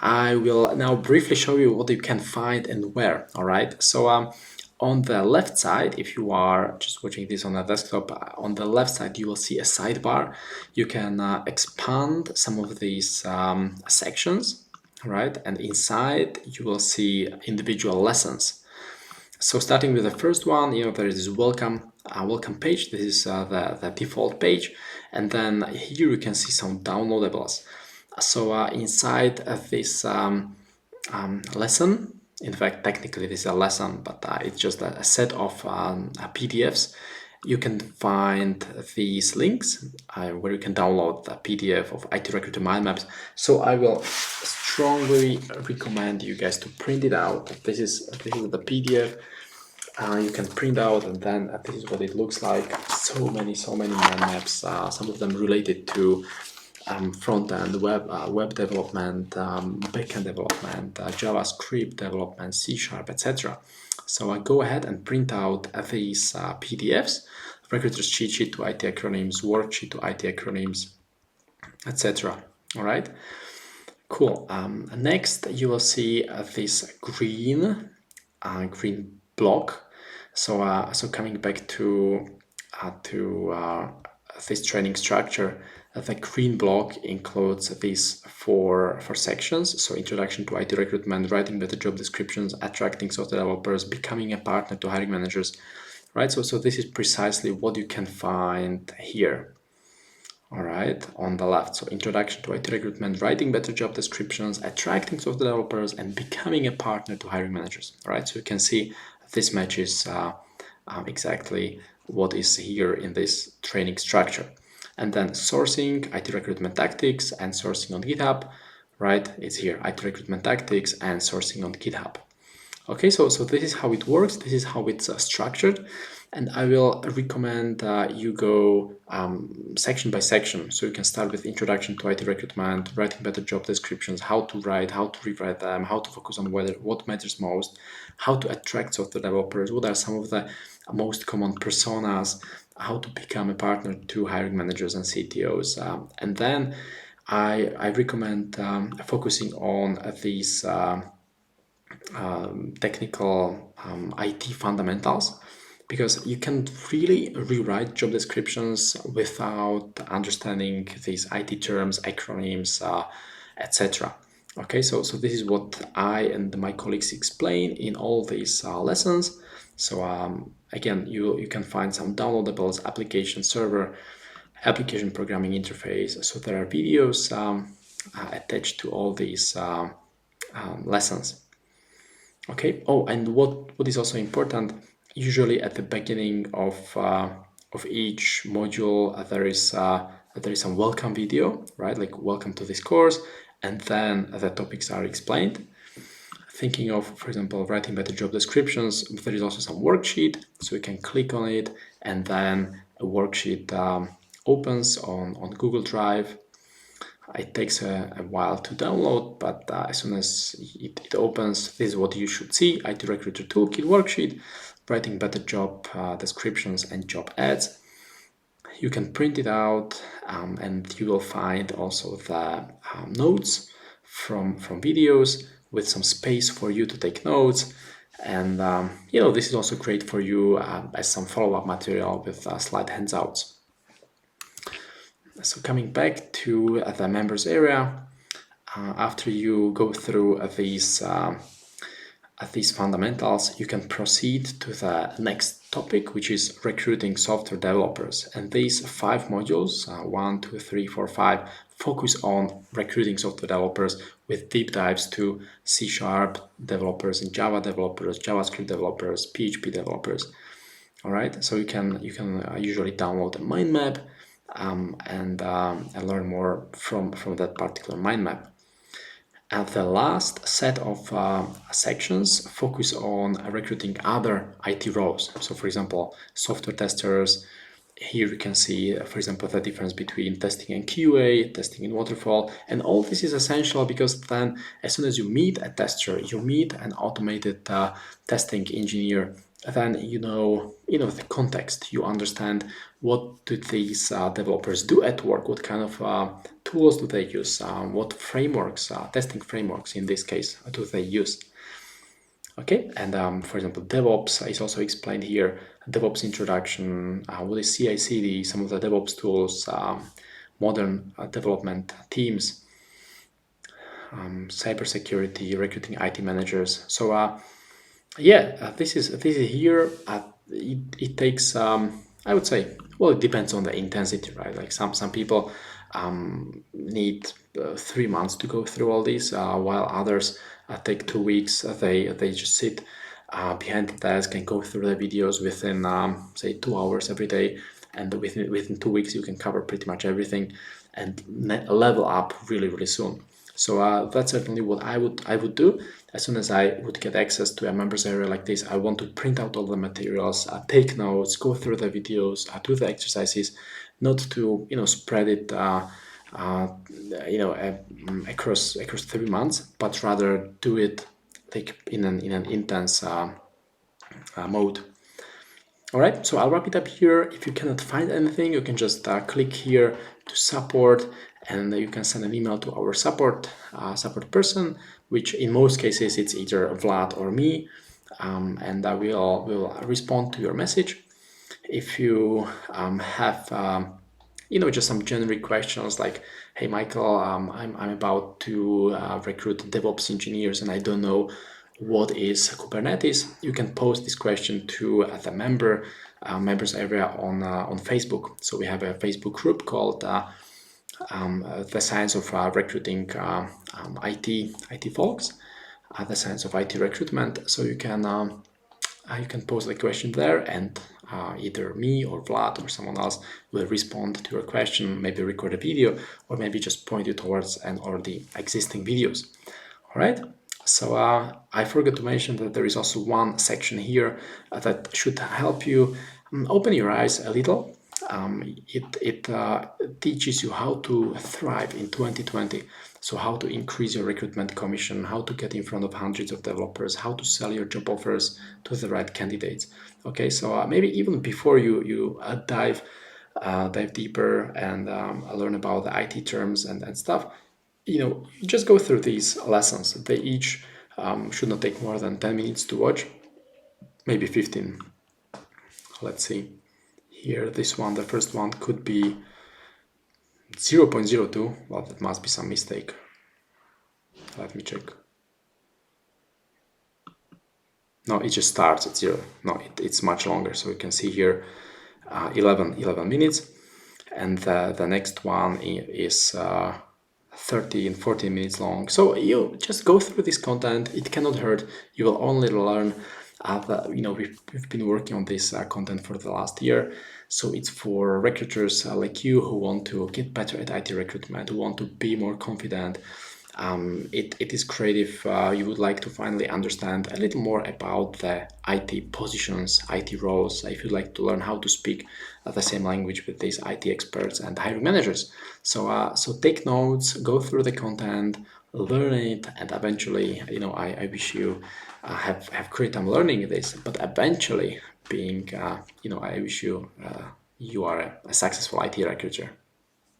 I will now briefly show you what you can find and where. All right. So on the left side, if you are just watching this on a desktop, on the left side you will see a sidebar. You can expand some of these sections, right? And inside you will see individual lessons. So starting with the first one, there is this welcome page. This is the default page, and then here you can see some downloadables. So inside of this lesson, in fact, technically this is a lesson, but it's just a set of PDFs. You can find these links where you can download the PDF of IT Recruiter mind maps. So I will strongly recommend you guys to print it out. This is the PDF. You can print out, and then this is what it looks like. So many mind maps. Some of them related to front-end web development, back-end development, JavaScript development, C#, etc. So I go ahead and print out these PDFs, recruiter's cheat sheet to IT acronyms, worksheet to IT acronyms, etc. All right, cool. Next, you will see this green block. So coming back to this training structure, the green block includes these four sections. So introduction to IT recruitment, writing better job descriptions, attracting software developers, becoming a partner to hiring managers, right? So this is precisely what you can find here. All right, on the left. So introduction to IT recruitment, writing better job descriptions, attracting software developers, and becoming a partner to hiring managers. All right, so you can see this matches exactly what is here in this training structure. And then sourcing, IT recruitment tactics, and sourcing on GitHub, right? It's here, IT recruitment tactics and sourcing on GitHub. Okay, so this is how it works. This is how it's structured. And I will recommend you go section by section. So you can start with introduction to IT recruitment, writing better job descriptions, how to write, how to rewrite them, how to focus on what matters most, how to attract software developers, what are some of the most common personas, how to become a partner to hiring managers and CTOs. And then I recommend focusing on these technical IT fundamentals, because you can really rewrite job descriptions without understanding these IT terms, acronyms, etc. Okay, so this is what I and my colleagues explain in all these lessons. So again, you can find some downloadables, application server, application programming interface. So there are videos attached to all these lessons. Okay. Oh, and what is also important, usually at the beginning of each module, there is some welcome video, right? Like welcome to this course, and then the topics are explained. Thinking of, for example, writing better job descriptions, there is also some worksheet, so you can click on it, and then a worksheet opens on Google Drive. It takes a while to download, but as soon as it opens, this is what you should see: IT Recruiter Toolkit worksheet, writing better job descriptions and job ads. You can print it out, and you will find also the notes from videos with some space for you to take notes. And this is also great for you as some follow-up material with slide handouts. So coming back to the members area, after you go through these fundamentals, you can proceed to the next topic, which is recruiting software developers. And these 5 modules, 1, 2, 3, 4, 5, focus on recruiting software developers with deep dives to C# developers and Java developers, JavaScript developers, PHP developers. All right, so you can usually download a mind map and learn more from that particular mind map. And the last set of sections focus on recruiting other IT roles. So for example, software testers. Here you can see, for example, the difference between testing and QA, testing and waterfall. And all this is essential because then as soon as you meet a tester, you meet an automated testing engineer, then you know the context. You understand what do these developers do at work, what kind of tools do they use, what frameworks, testing frameworks in this case, do they use. Okay, and for example, DevOps is also explained here. DevOps introduction, what is CI/CD, some of the DevOps tools, modern development teams, cybersecurity, recruiting IT managers. So this is here. It takes I would say, well, it depends on the intensity, right? Like some people need 3 months to go through all these, while others take 2 weeks. They just sit behind the desk and go through the videos within say 2 hours every day, and within 2 weeks you can cover pretty much everything and level up really soon. So that's certainly what I would do. As soon as I would get access to a members area like this, I want to print out all the materials, take notes, go through the videos, do the exercises, not to spread it across 3 months, but rather do it like in an intense mode. All right, so I'll wrap it up here. If you cannot find anything, you can just click here to support, and you can send an email to our support person, which in most cases it's either Vlad or me, and we'll respond to your message. If you have just some generic questions like, hey Michael, I'm about to recruit DevOps engineers and I don't know what is Kubernetes, you can post this question to the members area on Facebook. So we have a Facebook group called the Science of Recruiting IT folks, the Science of IT Recruitment. So you can post the question there, and either me or Vlad or someone else will respond to your question, maybe record a video, or maybe just point you towards an already existing videos. All right. So I forgot to mention that there is also one section here that should help you open your eyes a little. It teaches you how to thrive in 2020. So how to increase your recruitment commission, how to get in front of hundreds of developers, how to sell your job offers to the right candidates. Okay, so maybe even before you dive deeper and learn about the IT terms and stuff, you just go through these lessons. They each should not take more than 10 minutes to watch, maybe 15. Let's see. Here, this one, the first one could be 0.02. Well, that must be some mistake. Let me check. No, it just starts at 0. No, it's much longer. So you can see here 11 minutes. And the next one is 30 and 40 minutes long. So you just go through this content. It cannot hurt. You will only learn. We've been working on this content for the last year. So it's for recruiters like you who want to get better at IT recruitment, who want to be more confident. It is great if you would like to finally understand a little more about the IT positions, IT roles, if you'd like to learn how to speak the same language with these IT experts and hiring managers. So take notes, go through the content, learn it, and eventually, I wish you have great time learning this, but eventually I wish you are a successful IT recruiter.